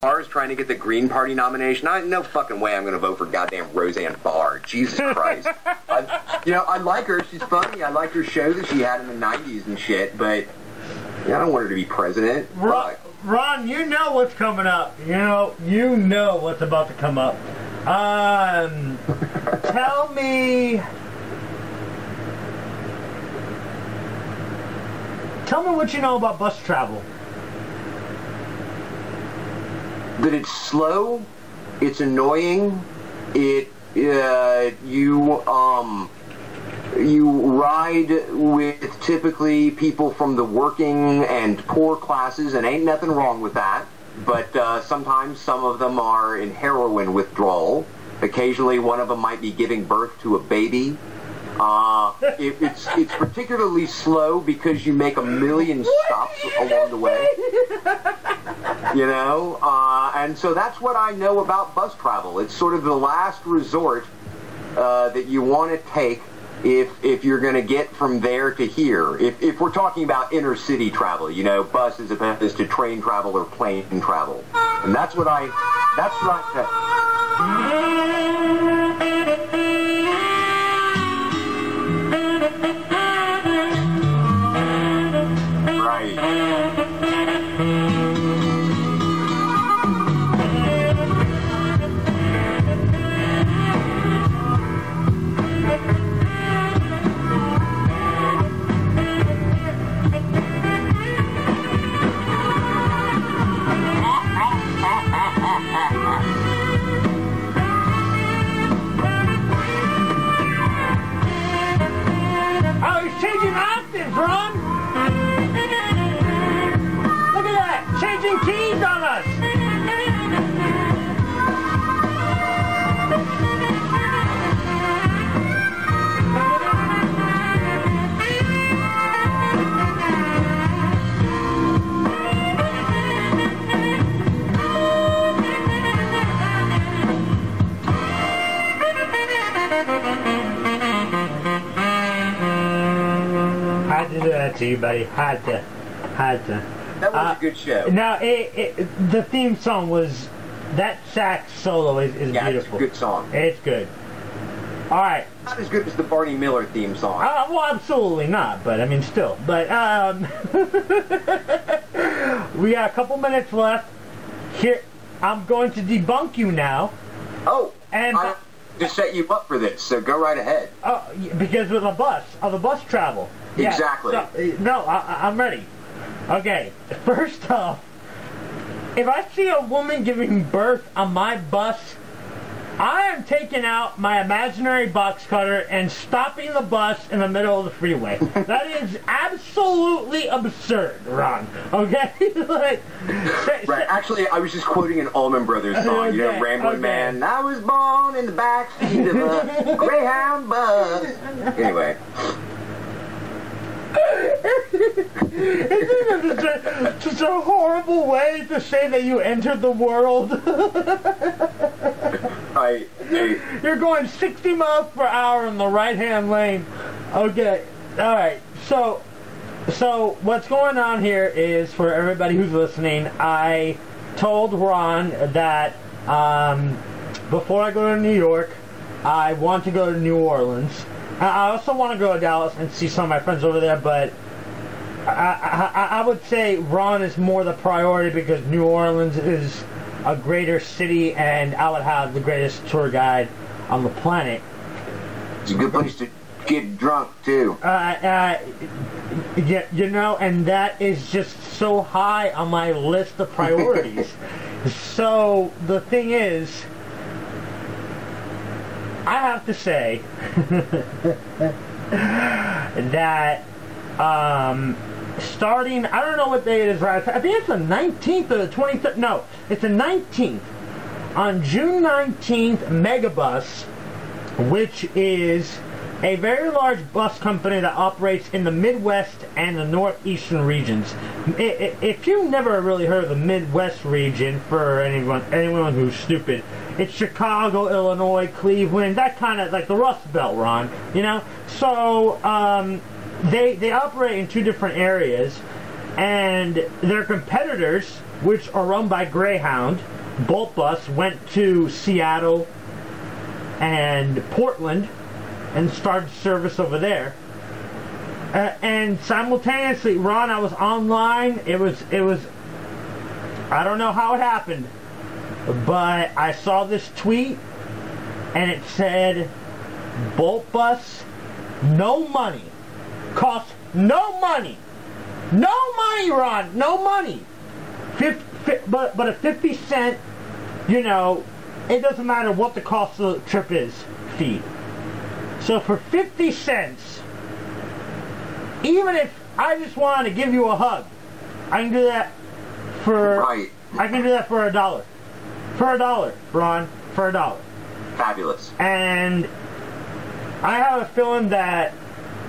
Barr's trying to get the Green Party nomination. No fucking way I'm going to vote for goddamn Roseanne Barr. Jesus Christ. I like her. She's funny. I like her show that she had in the 90s and shit, but I don't want her to be president. Ron, you know what's coming up. You know what's about to come up. Tell me what you know about bus travel. That it's slow, it's annoying, you ride with typically people from the working and poor classes, and ain't nothing wrong with that, but sometimes some of them are in heroin withdrawal. Occasionally one of them might be giving birth to a baby. It's particularly slow because you make a million stops along the way. And so that's what I know about bus travel. It's sort of the last resort that you want to take if you're going to get from there to here. If we're talking about intercity travel, bus as opposed to train travel or plane travel. And that's what I changing keys on us! Had to do that to you, buddy. Had to. That was a good show. Now, the theme song was... That sax solo is beautiful. It's a good song. It's good. All right. Not as good as the Barney Miller theme song. Well, absolutely not, but, I mean, still. But, we got a couple minutes left. Here, I'm going to debunk you now. Oh, and I just set you up for this, so go right ahead. Oh, because of the bus travel. Yeah, exactly. So, no, I'm ready. Okay, first off, if I see a woman giving birth on my bus, I am taking out my imaginary box cutter and stopping the bus in the middle of the freeway. That is absolutely absurd, Ron. Okay? Right. Actually, I was just quoting an Allman Brothers song. Okay. Rambling Man. I was born in the backseat of a Greyhound bus. Anyway. Isn't it just a horrible way to say that you entered the world? You're going 60 miles per hour in the right-hand lane. Okay, all right. So what's going on here is, for everybody who's listening, I told Ron that before I go to New York, I want to go to New Orleans. I also want to go to Dallas and see some of my friends over there, but I would say Ron is more the priority because New Orleans is a greater city and I would have the greatest tour guide on the planet. It's a good place to get drunk, too. Yeah, and that is just so high on my list of priorities. So the thing is, I have to say that starting, I don't know what day it is, right? I think it's the 19th or the 23rd. No, it's the 19th. On June 19th, Megabus, which is a very large bus company that operates in the Midwest and the Northeastern regions. If you've never really heard of the Midwest region, for anyone who's stupid, it's Chicago, Illinois, Cleveland, that kind of, like the Rust Belt, Ron, So, they operate in two different areas, and their competitors which are run by Greyhound. Bolt Bus went to Seattle and Portland and started service over there. And simultaneously, Ron, I was online. It was. I don't know how it happened, but I saw this tweet, and it said, "Bolt Bus, no money, costs no money, Ron, no money. But a 50-cent, you know, it doesn't matter what the cost of the trip is, fee. So for 50 cents." Even if I just wanted to give you a hug, I can do that for Right. I can do that for $1. For $1, Ron. For $1. Fabulous. And I have a feeling that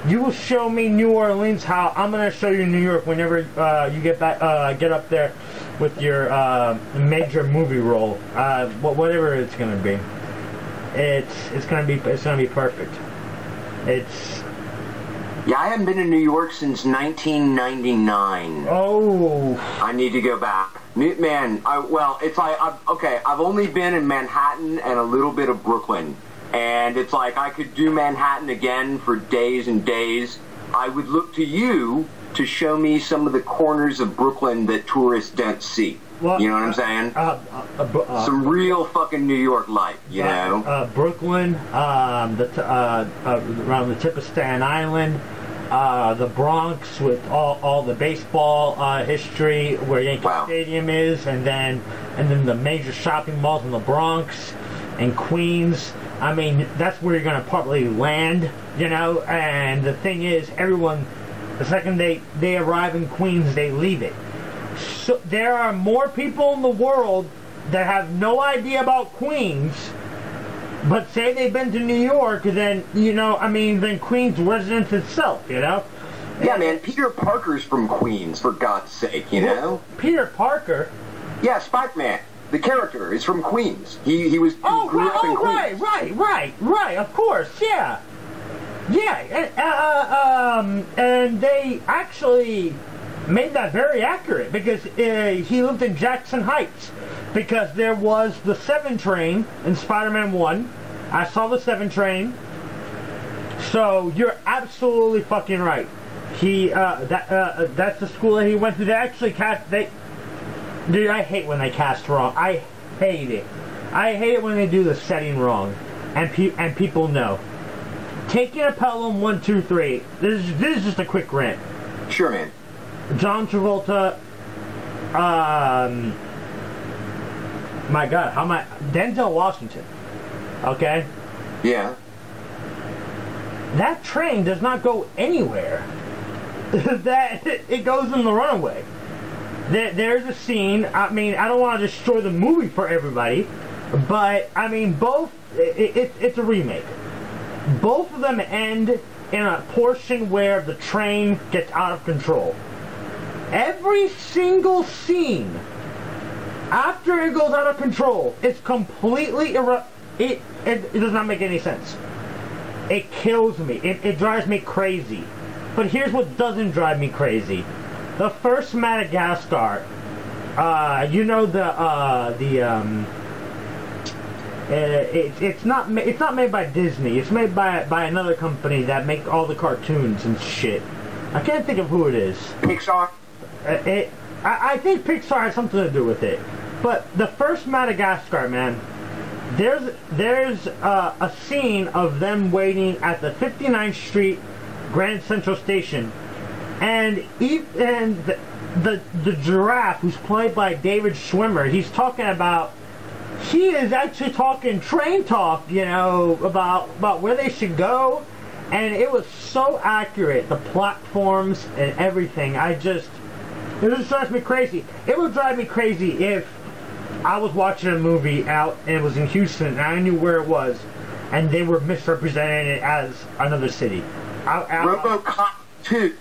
you will show me New Orleans how I'm gonna show you New York whenever you get back, get up there with your major movie role, whatever it's gonna be. It's gonna be perfect. Yeah, I haven't been in New York since 1999. Oh. I need to go back. Man, it's like, I've only been in Manhattan and a little bit of Brooklyn. And it's like I could do Manhattan again for days and days. I would look to you to show me some of the corners of Brooklyn that tourists don't see. Well, you know what I'm saying? Some real fucking New York life, you know? Brooklyn, around the tip of Staten Island, the Bronx with all the baseball history where Yankee Stadium is, and then the major shopping malls in the Bronx and Queens. I mean, that's where you're going to probably land, you know, and the thing is, everyone, the second they arrive in Queens, they leave it. So there are more people in the world that have no idea about Queens, but say they've been to New York, then, you know, I mean, then Queens residents itself, you know? Yeah, man, Peter Parker's from Queens, for God's sake, you know? Peter Parker? Yeah, Spider-Man. The character is from Queens. He grew up in Queens. Right, of course, yeah. Yeah, and they actually made that very accurate because he lived in Jackson Heights because there was the 7 train in Spider-Man 1. I saw the 7 train. So you're absolutely fucking right. That's the school that he went to. They actually dude, I hate when they cast wrong. I hate it. I hate it when they do the setting wrong, and people know. Taking a Pelham 1, 2, 3. This is just a quick rant. Sure, man. John Travolta. My God, Denzel Washington. Okay. Yeah. That train does not go anywhere. It goes in the runaway. There's a scene, I mean, I don't want to destroy the movie for everybody, but, I mean, it's a remake. Both of them end in a portion where the train gets out of control. Every single scene, after it goes out of control, it's completely it does not make any sense. It kills me. It drives me crazy. But here's what doesn't drive me crazy. The first Madagascar, you know it's not made by Disney. It's made by another company that make all the cartoons and shit. I can't think of who it is. Pixar. I think Pixar has something to do with it. But the first Madagascar, man, there's a scene of them waiting at the 59th Street Grand Central Station. And the giraffe, who's played by David Schwimmer, he is actually talking train talk, you know, about where they should go, and it was so accurate, the platforms and everything. It just drives me crazy. It would drive me crazy if I was watching a movie out and it was in Houston and I knew where it was, and they were misrepresenting it as another city. RoboCop 2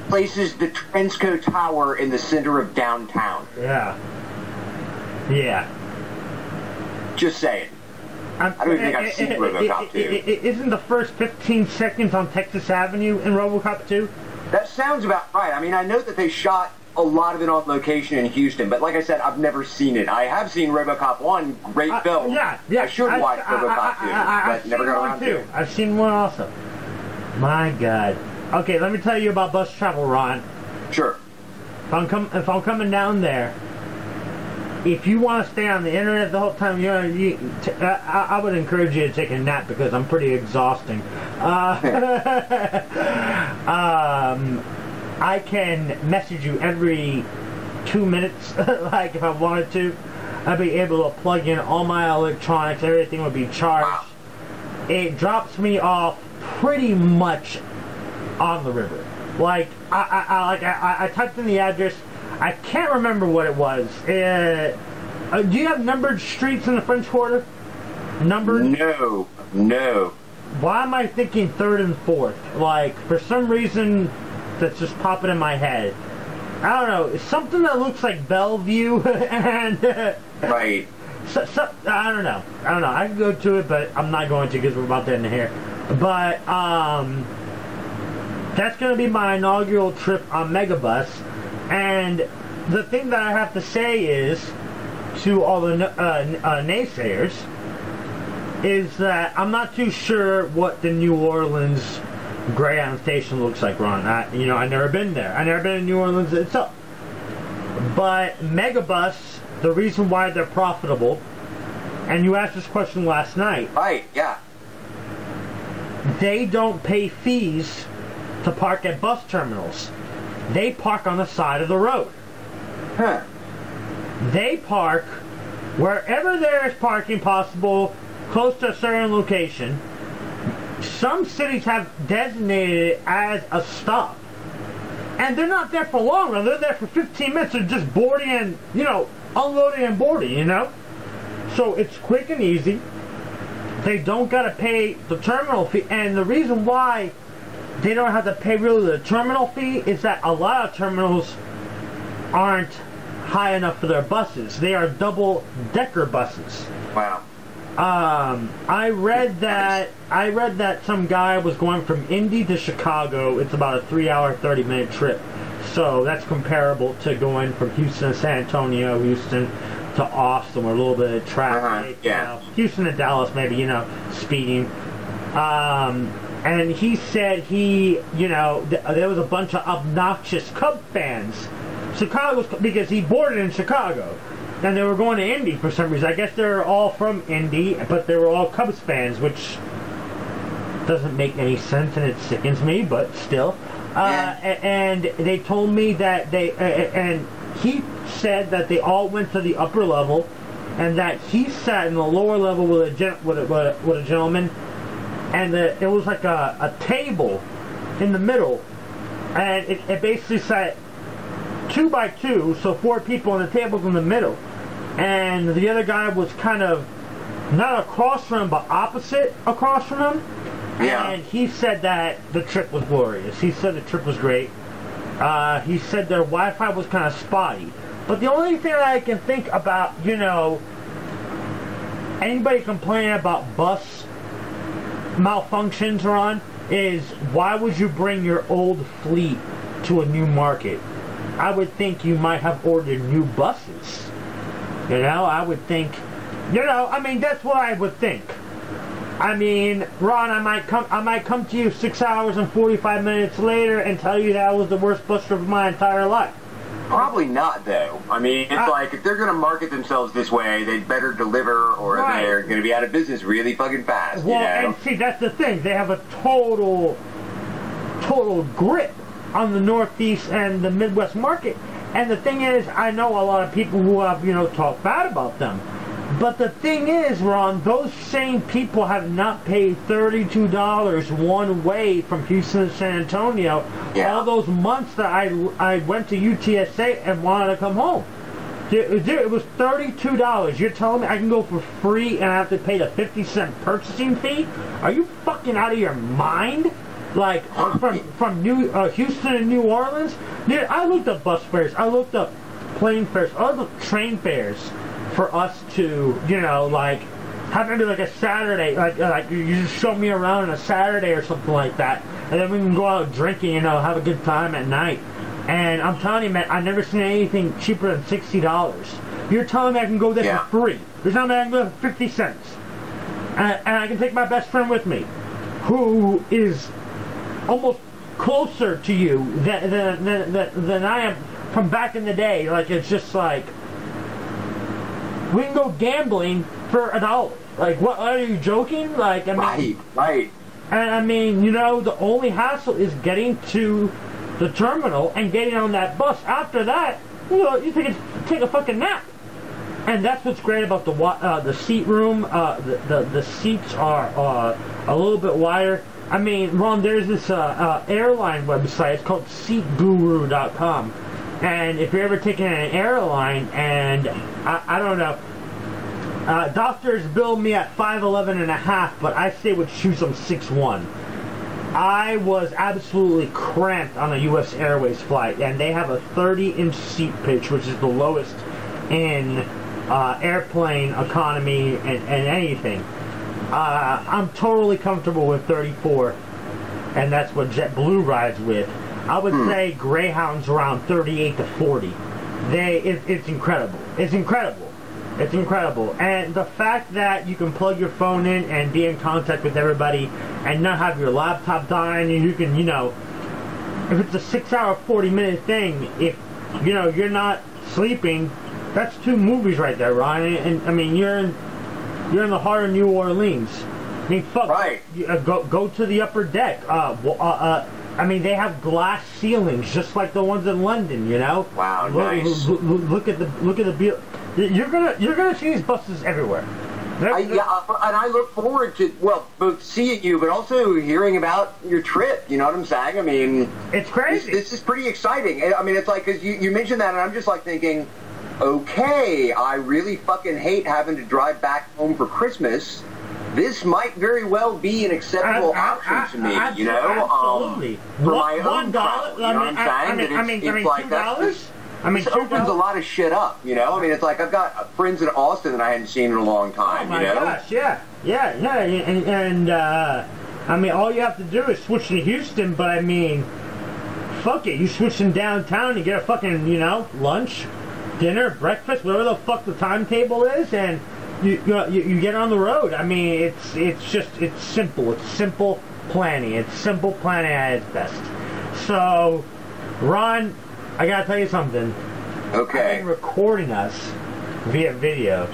places the Transco Tower in the center of downtown. Yeah. Just saying. I don't even think I've seen RoboCop 2. Isn't the first 15 seconds on Texas Avenue in RoboCop 2? That sounds about right. I mean, I know that they shot a lot of it on location in Houston, but like I said, I've never seen it. I have seen RoboCop 1, great film. Yeah. I should watch RoboCop 2, but never got around to it. I've seen one also. My God. Okay, let me tell you about bus travel, Ron. Sure. If I'm coming down there, if you want to stay on the internet the whole time, I would encourage you to take a nap because I'm pretty exhausting. I can message you every 2 minutes, like if I wanted to. I'd be able to plug in all my electronics, everything would be charged. Wow. It drops me off pretty much on the river. Like, I typed in the address. I can't remember what it was. Do you have numbered streets in the French Quarter? Numbered? No. Why am I thinking 3rd and 4th? Like, for some reason, that's just popping in my head. I don't know. It's something that looks like Bellevue and... Right. So, I don't know. I can go to it, but I'm not going to because we're about to end here. But, that's going to be my inaugural trip on Megabus. And the thing that I have to say is, to all the naysayers, is that I'm not too sure what the New Orleans Greyhound station looks like, Ron. I've never been there. I've never been in New Orleans itself. But Megabus, the reason why they're profitable, and you asked this question last night. Right, yeah. They don't pay fees to park at bus terminals. They park on the side of the road. Huh. They park wherever there is parking possible, close to a certain location. Some cities have designated it as a stop. And they're not there for long. They're there for 15 minutes. They're just boarding and, unloading and boarding, So it's quick and easy. They don't got to pay the terminal fee. And the reason why they don't have to pay really the terminal fee is that a lot of terminals aren't high enough for their buses. They are double-decker buses. Wow. I read that some guy was going from Indy to Chicago. It's about a 3-hour, 30-minute trip. So that's comparable to going from Houston to San Antonio, Houston to Austin, with a little bit of traffic. Yeah. Houston to Dallas, maybe, speeding. And he said there was a bunch of obnoxious Cub fans. Because he boarded in Chicago. And they were going to Indy for some reason. I guess they're all from Indy, but they were all Cubs fans, which doesn't make any sense, and it sickens me, but still. And they told me that and he said that they all went to the upper level, and that he sat in the lower level with a gentleman, and it was like a table in the middle, and it basically sat 2 by 2, so 4 people, and the table's in the middle. And the other guy was kind of not across from him, but opposite across from him. Yeah. And he said that the trip was glorious. He said the trip was great. He said their Wi-Fi was kind of spotty. But the only thing that I can think about, anybody complaining about bus malfunctions, Ron, is why would you bring your old fleet to a new market? I would think you might have ordered new buses. I would think, that's what I would think. Ron, I might come to you 6 hours and 45 minutes later and tell you that was the worst bus trip of my entire life. Probably not, though. It's like, if they're going to market themselves this way, they'd better deliver, or they're going to be out of business really fucking fast, Well, and see, that's the thing. They have a total grip on the Northeast and the Midwest market. And the thing is, I know a lot of people who have, talked bad about them. But the thing is, Ron, those same people have not paid $32 one way from Houston to San Antonio all those months that I went to UTSA and wanted to come home. Dude, it was $32. You're telling me I can go for free and I have to pay the 50-cent purchasing fee? Are you fucking out of your mind? Like, from Houston to New Orleans? Dude, I looked up bus fares. I looked up plane fares. I looked up train fares for us to, have maybe like a Saturday. Like you just show me around on a Saturday or something like that. And then we can go out drinking, have a good time at night. And I'm telling you, man, I've never seen anything cheaper than $60. You're telling me I can go there for free. You're telling me I can go there for 50 cents. And I can take my best friend with me, who is almost closer to you than I am from back in the day. Like, it's just like, we can go gambling for $1. Like, what, are you joking? Like, I mean... Right. And I mean, you know, the only hassle is getting to the terminal and getting on that bus. After that, you know, you take a fucking nap. And that's what's great about the seat room. The seats are a little bit wider. I mean, Ron, there's this airline website. It's called seatguru.com. And if you're ever taking an airline, and I don't know, doctors bill me at 5'11 and a half, but I stay with shoes I'm 6'1". I was absolutely cramped on a U.S. Airways flight, and they have a 30-inch seat pitch, which is the lowest in airplane economy and anything. I'm totally comfortable with 34, and that's what JetBlue rides with. I would say Greyhound's around 38 to 40. It's incredible. It's incredible. It's incredible. And the fact that you can plug your phone in and be in contact with everybody and not have your laptop dying, and you can, you know, if it's a 6-hour, 40-minute thing, if, you know, you're not sleeping, that's 2 movies right there, Ryan. And I mean, you're in the heart of New Orleans. I mean, fuck. Right. Go to the upper deck. I mean, they have glass ceilings, just like the ones in London. You know. Wow, nice. Look at the. You're gonna see these buses everywhere. And I look forward to, well, both seeing you, but also hearing about your trip. You know what I'm saying? I mean, it's crazy. This is pretty exciting. I mean, it's like, because you mentioned that, and I'm just like thinking, okay, I really fucking hate having to drive back home for Christmas. This might very well be an acceptable option to me, you know? Absolutely. For my own travel, you know what I'm saying? I mean, $2? I mean, this opens a lot of shit up, you know? I mean, it's like, I've got friends in Austin that I hadn't seen in a long time, you know? Oh my gosh, yeah. And I mean, all you have to do is switch to Houston, but I mean, fuck it, you switch in downtown, you get a fucking, you know, lunch, dinner, breakfast, whatever the fuck the timetable is, and you get on the road. I mean, it's simple. It's simple planning. It's simple planning at its best. So, Ron, I gotta tell you something. Okay. I've been recording us via video,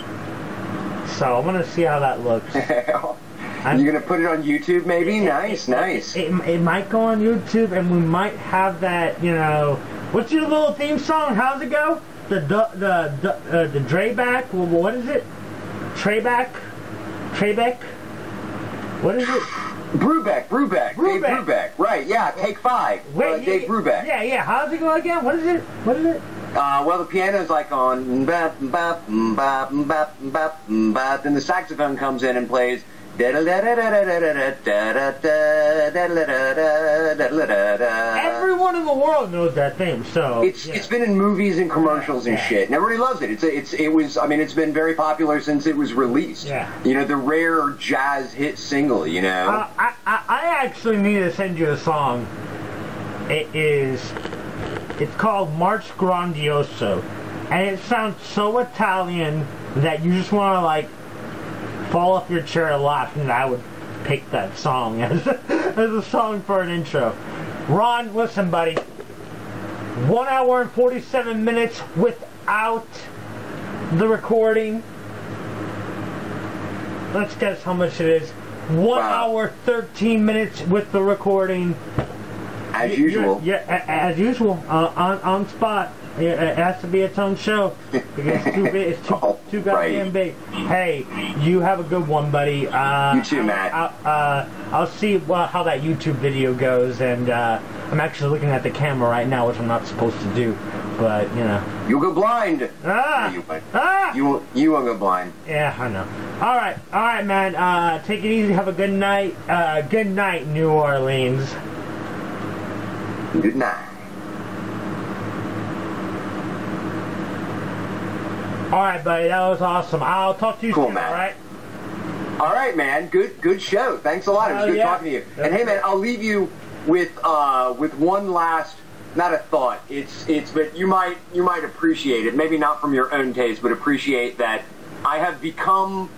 so I'm gonna see how that looks. You're gonna put it on YouTube, maybe? Nice. It might go on YouTube, and we might have that. You know, what's your little theme song? How's it go? The Drayback. What is it? Trayback? What is it? Brubeck. Dave Brubeck. Right, yeah, Take 5. Wait, Dave Brubeck. Yeah. How's it go again? What is it? Well, the piano's like on bap, bap, bap, bap, bap, bap, then the saxophone comes in and plays everyone in the world knows that theme, so it's been in movies and commercials and shit, and everybody loves it. It's been very popular since it was released. Yeah. You know, the rare jazz hit single, you know. I actually need to send you a song. It's called March Grandioso, and it sounds so Italian that you just want to, like, fall off your chair and laugh, and I would pick that song as a song for an intro. Ron, listen, buddy. 1 hour and 47 minutes without the recording. Let's guess how much it is. 1 hour, 13 minutes with the recording. As usual. As usual. On spot. It has to be its own show because it's too big. It's too goddamn big. Hey, you have a good one, buddy. You too, Matt. I'll see how that YouTube video goes, and I'm actually looking at the camera right now, which I'm not supposed to do, but you know. You'll go blind. You won't go blind. Yeah, I know. All right, man. Take it easy. Have a good night. Good night, New Orleans. Good night. Alright, buddy, that was awesome. I'll talk to you soon, man. Alright? Alright, man. Good show. Thanks a lot. It was good talking to you. And hey, man, I'll leave you with one last not a thought. But you might appreciate it. Maybe not from your own taste, but appreciate that I have become